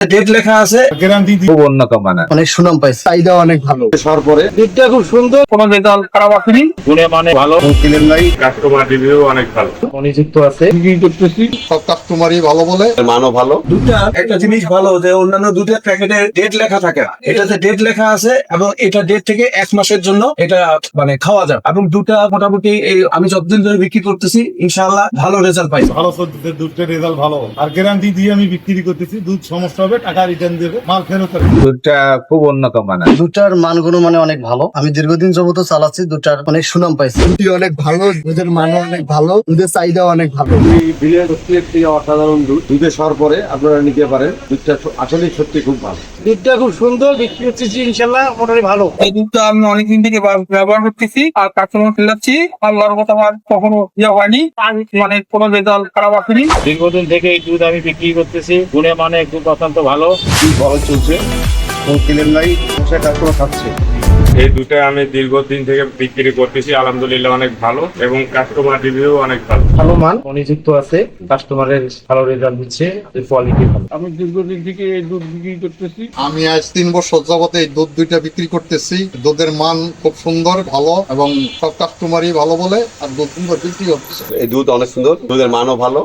Date লেখা আছে, guarantee খুব উন্নত মানের, অনেক সুনাম পাইছে, চাহিদা অনেক ভালো। সর পরে দুধটা খুব সুন্দর, কোনো রেজাল্ট খারাপ আসেনি, গুণে মানে ভালো, ক্লেম নাই, কাস্টমার রিভিউ অনেক ভালো। নিযুক্ত আছে, বিক্রি করতেছি। সব কাস্টমারই ভালো বলে, মানও ভালো। দুধটা একটা জিনিস ভালো যে অন্যান্য দুধের প্যাকেটে ডেট লেখা থাকে না, এটাতে ডেট লেখা আছে এবং এটা ডেট থেকে 1 মাসের জন্য এটা মানে খাওয়া যায়। এবং দুধটা মোটামুটি আমি যতদিন ধরে বিক্রি করতেছি ইনশাআল্লাহ ভালো রেজাল্ট পাই। ভালো চলতেছে, দুধের রেজাল্ট ভালো, আর গ্যারান্টি দিয়ে আমি বিক্রি করতেছি। দুধ সমস্যা হবে টাকা রিটার্ন দেবে, মাল ফেরত আসবে। দুধটা খুব উন্নত মানের। দুটার মানগুলো মানে অনেক ভালো। আমি দীর্ঘদিন যাবত চালাচ্ছি, দুটার অনেক সুনাম পাইছি। দুধটি অনেক ভালো, দুধের মানও অনেক ভালো, দুধের চাহিদা অনেক ভালো। বিলিয়ন সত্যি একটি অসাধারণ দুধ। দুধে সর পরে আপনারা নিতে পারেন। দুধটা আসলে সত্যি খুব ভালো। দুধটা খুব সুন্দর, বিক্রি করতেছি ইনশাআল্লাহ মোটামুটি ভালো। এই দুধটা আমি অনেকদিন থেকে ব্যবহার করতেছি আর কাস্টমার ফেলাচ্ছি। আল্লাহর কথা আমার কখনো হয়নি, মানে কোনো রেজাল্ট খারাপ আসেনি। দীর্ঘদিন থেকে এই দুধ আমি বিক্রি করতেছি। গুণে মানে দুধ অত্যন্ত ভালো। দুধ ভালো চলছে, কোনো ক্লেম নাই, কাস্টমার খাচ্ছে। এই দুধটা আমি দীর্ঘদিন থেকে বিক্রি করতেছি, আলহামদুলিল্লাহ অনেক ভালো এবং কাস্টমার রিভিউ অনেক ভালো। ভালো মান নিযুক্ত আছে, কাস্টমারের ভালো রেজাল্ট দিচ্ছে, কোয়ালিটি ভালো। আমি দীর্ঘদিন থেকে এই দুধ বিক্রি করতেছি। আমি আজ 3 বছর যাবত এই দুধ দুইটা বিক্রি করতেছি। দুধের মান খুব সুন্দর, ভালো এবং সব কাস্টমারই ভালো বলে, আর দুধ সুন্দর বিক্রি হচ্ছে। এই দুধ অনেক সুন্দর, দুধের মানও ভালো।